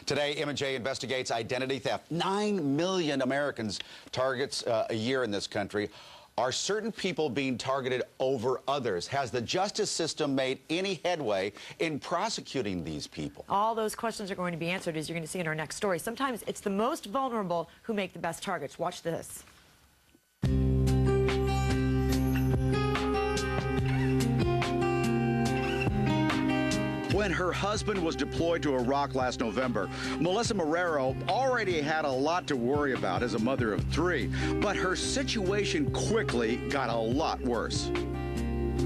Today, MJ investigates identity theft. 9 million Americans targets a year in this country. Are certain people being targeted over others? Has the justice system made any headway in prosecuting these people? All those questions are going to be answered, as you're going to see in our next story. Sometimes it's the most vulnerable who make the best targets. Watch this. When her husband was deployed to Iraq last November, Melissa Marrero already had a lot to worry about as a mother of 3, but her situation quickly got a lot worse.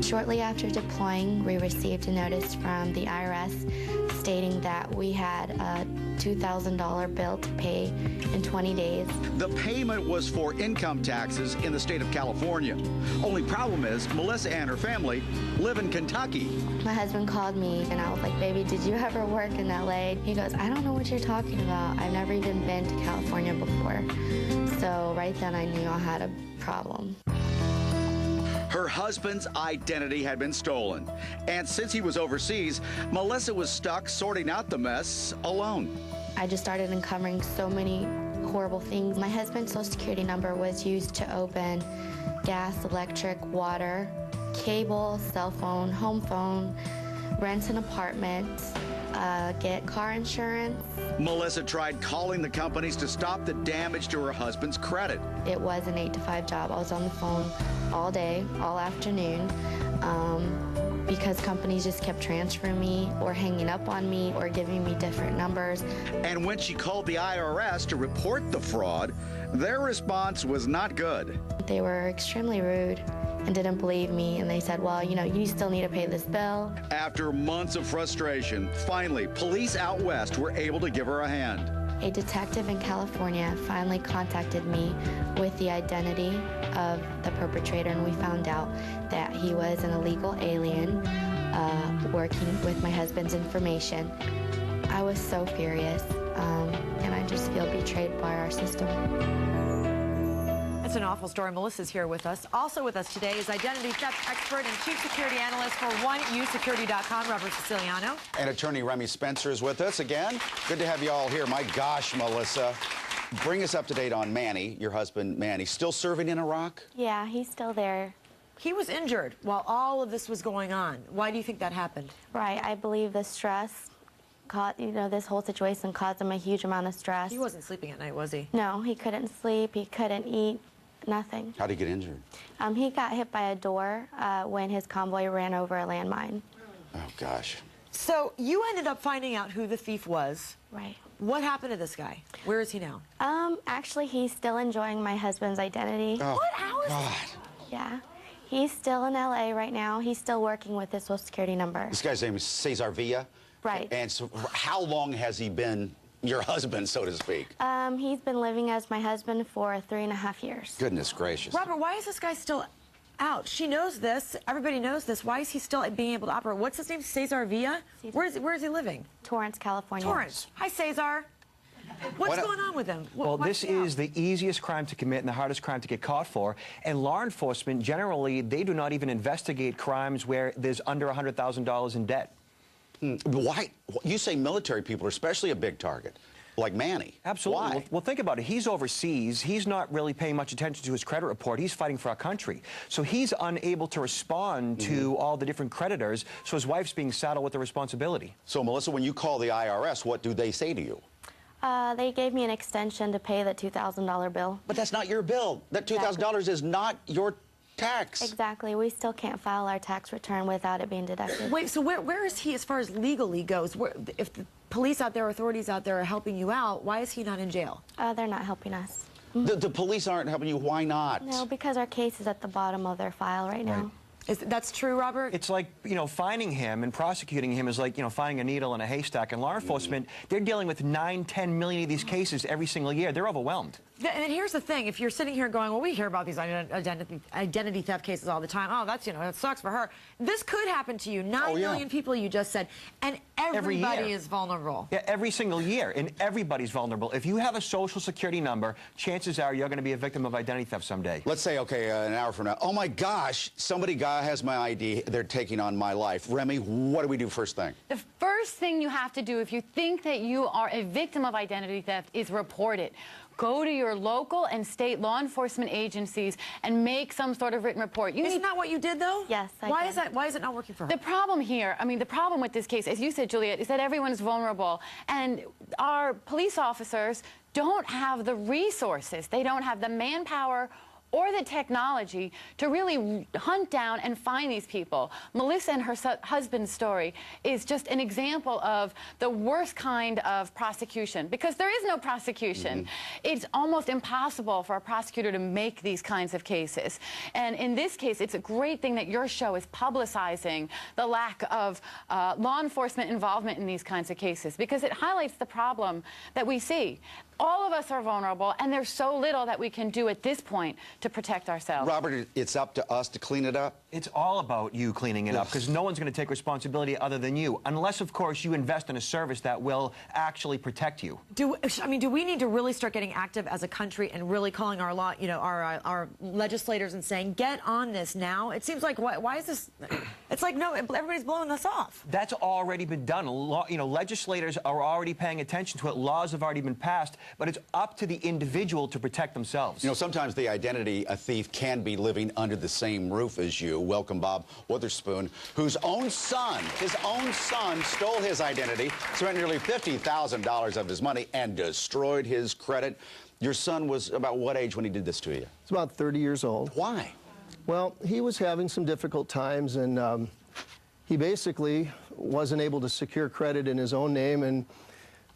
Shortly after deploying, we received a notice from the IRS stating that we had a $2,000 bill to pay in 20 days. The payment was for income taxes in the state of California. Only problem is, Melissa and her family live in Kentucky. My husband called me and I was like, baby, did you ever work in LA? He goes, I don't know what you're talking about. I've never even been to California before. So right then I knew I had a problem. Her husband's identity had been stolen, and since he was overseas, Melissa was stuck sorting out the mess alone. I just started uncovering so many horrible things. My husband's social security number was used to open gas, electric, water, cable, cell phone, home phone, rent an apartment, get car insurance. Melissa tried calling the companies to stop the damage to her husband's credit. It was an 8-to-5 job. I was on the phone all day, all afternoon, because companies just kept transferring me or hanging up on me or giving me different numbers. And when she called the IRS to report the fraud, their response was not good. They were extremely rude and didn't believe me, and they said, well, you know, you still need to pay this bill. After months of frustration, finally, police out west were able to give her a hand. A detective in California finally contacted me with the identity of the perpetrator, and we found out that he was an illegal alien working with my husband's information. I was so furious, and I just feel betrayed by our system. It's an awful story. Melissa's here with us. Also with us today is identity theft expert and chief security analyst for OneUSecurity.com, Robert Siciliano. And attorney Remy Spencer is with us again. Good to have you all here. My gosh, Melissa. Bring us up to date on Manny, your husband Manny. Still serving in Iraq? Yeah, he's still there. He was injured while all of this was going on. Why do you think that happened? Right, I believe the stress caused, this whole situation caused him a huge amount of stress. He wasn't sleeping at night, was he? No, he couldn't sleep, he couldn't eat. Nothing. How did he get injured? He got hit by a door when his convoy ran over a landmine. Oh, gosh. So you ended up finding out who the thief was. Right. What happened to this guy? Where is he now? Actually, he's still enjoying my husband's identity. Oh, what? How is God. Yeah. He's still in LA right now. He's still working with his social security number. This guy's name is Cesar Villa? Right. And so how long has he been your husband, so to speak? He's been living as my husband for 3.5 years. Goodness gracious. Robert, why is this guy still out? She knows this. Everybody knows this. Why is he still being able to operate? What's his name? Cesar Villa? Where is he living? Torrance, California. Torrance. Hi, Cesar. What's going on with him? Well, this is the easiest crime to commit and the hardest crime to get caught for. And law enforcement, generally, they do not even investigate crimes where there's under $100,000 in debt. Why? You say military people are especially a big target, like Manny. Absolutely. Why? Well, think about it. He's overseas. He's not really paying much attention to his credit report. He's fighting for our country. So he's unable to respond to all the different creditors, so his wife's being saddled with the responsibility. So, Melissa, when you call the IRS, what do they say to you? They gave me an extension to pay the $2,000 bill. But that's not your bill. That $2,000 is not your tax. Exactly. We still can't file our tax return without it being deducted. Wait, so where is he as far as legally goes? If the police out there, authorities out there are helping you out, why is he not in jail? They're not helping us. The police aren't helping you. Why not? No, because our case is at the bottom of their file right now. That's true, Robert? It's like, finding him and prosecuting him is like, finding a needle in a haystack. And law enforcement, they're dealing with 9, 10 million of these cases every single year. They're overwhelmed. And here's the thing: if you're sitting here going, "Well, we hear about these identity theft cases all the time. Oh, that's it sucks for her." This could happen to you. 9 million people, you just said, and everybody is vulnerable. Yeah, every single year, and everybody's vulnerable. If you have a Social Security number, chances are you're going to be a victim of identity theft someday. Let's say, okay, an hour from now, oh my gosh, somebody has my ID, they're taking on my life. Remy, what do we do first thing? The first thing you have to do if you think that you are a victim of identity theft is report it. Go to your local and state law enforcement agencies and make some sort of written report. Isn't that what you did, though? Yes, I Why did. is that? Why is it not working for her? The problem here, I mean, the problem with this case, as you said, Juliet, is that everyone's vulnerable. And our police officers don't have the resources. They don't have the manpower or the technology to really hunt down and find these people. Melissa and her husband's story is just an example of the worst kind of prosecution, because there is no prosecution. It's almost impossible for a prosecutor to make these kinds of cases. And in this case, it's a great thing that your show is publicizing the lack of law enforcement involvement in these kinds of cases, because it highlights the problem that we see. All of us are vulnerable, and there's so little that we can do at this point to protect ourselves. Robert, it's up to us to clean it up? It's all about you cleaning it up, because no one's going to take responsibility other than you, unless, of course, you invest in a service that will actually protect you. Do we need to really start getting active as a country and really calling our law, our legislators and saying, get on this now? It seems like, why is this? It's like, no, everybody's blowing this off. That's already been done. Legislators are already paying attention to it. Laws have already been passed, but it's up to the individual to protect themselves. Sometimes the identity thief can be living under the same roof as you. Welcome Bob Witherspoon, whose own son stole his identity, spent nearly $50,000 of his money, and destroyed his credit. Your son was about what age when he did this to you? He's about 30 years old. Why? Well, he was having some difficult times, and he basically wasn't able to secure credit in his own name. And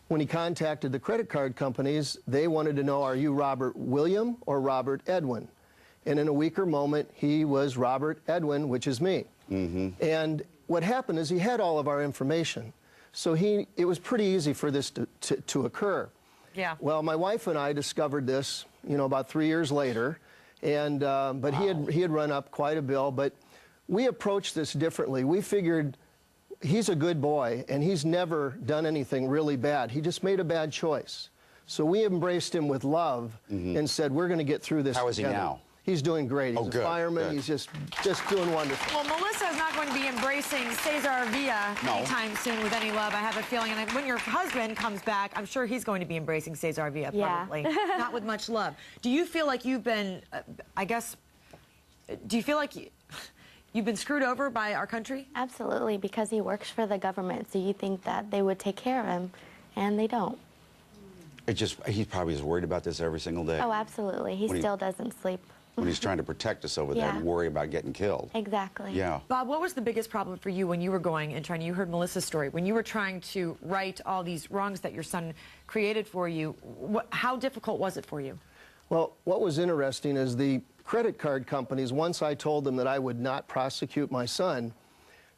when he contacted the credit card companies, they wanted to know, are you Robert William or Robert Edwin? And in a weaker moment, he was Robert Edwin, which is me. And what happened is he had all of our information. So it was pretty easy for this to occur. Yeah. Well, my wife and I discovered this, about 3 years later. And but he had run up quite a bill. But we approached this differently. We figured, he's a good boy, and he's never done anything really bad. He just made a bad choice. So we embraced him with love and said, we're going to get through this How is he together. now? He's doing great. He's a fireman. Good. He's just doing wonderful. Well, Melissa is not going to be embracing Cesar Villa anytime soon with any love, I have a feeling. And when your husband comes back, I'm sure he's going to be embracing Cesar Villa, probably. Not with much love. Do you feel like you've been, do you feel like you've been screwed over by our country? Absolutely, because he works for the government, so you think that they would take care of him, and they don't. He probably is worried about this every single day. Oh, absolutely. He still doesn't sleep. When he's trying to protect us over there and worry about getting killed. Exactly. Yeah. Bob, what was the biggest problem for you when you were going and trying, you heard Melissa's story, when you were trying to right all these wrongs that your son created for you, how difficult was it for you? Well, what was interesting is the credit card companies, once I told them that I would not prosecute my son,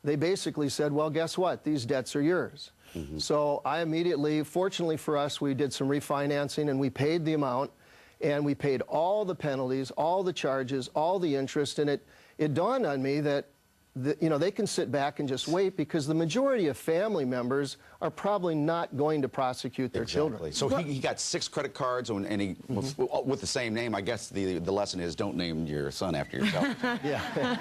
they basically said, well, guess what? These debts are yours. So I immediately, fortunately for us, we did some refinancing and we paid the amount. And we paid all the penalties, all the charges, all the interest, and it dawned on me that they can sit back and just wait, because the majority of family members are probably not going to prosecute their children. So he got 6 credit cards, and he with the same name. I guess the lesson is don't name your son after yourself.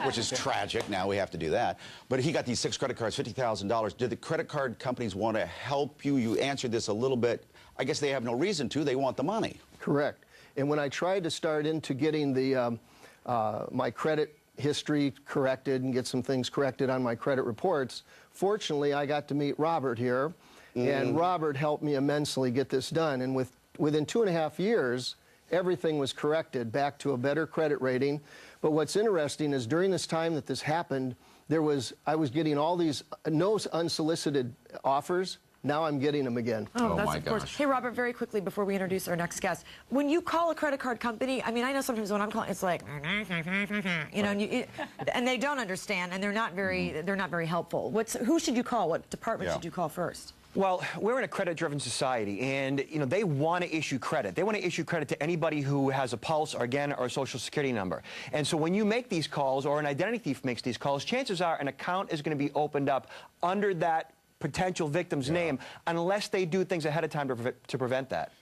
Which is tragic. Now we have to do that. But he got these 6 credit cards, $50,000. Did the credit card companies want to help you? You answered this a little bit. I guess they have no reason to. They want the money. Correct. And when I tried to start into getting my credit history corrected and get some things corrected on my credit reports, fortunately, I got to meet Robert here, and Robert helped me immensely get this done. And within 2.5 years, everything was corrected back to a better credit rating. But what's interesting is during this time that this happened, I was getting all these no unsolicited offers. Now I'm getting them again. Oh, that's of course. Hey, Robert, very quickly before we introduce our next guest, when you call a credit card company, I mean, I know sometimes when I'm calling, it's like, and they don't understand, and they're not very helpful. Who should you call? What department should you call first? Well, we're in a credit-driven society, and they want to issue credit. They want to issue credit to anybody who has a pulse, or again, or a social security number. And so when you make these calls, or an identity thief makes these calls, chances are an account is going to be opened up under that potential victim's name, unless they do things ahead of time to prevent that.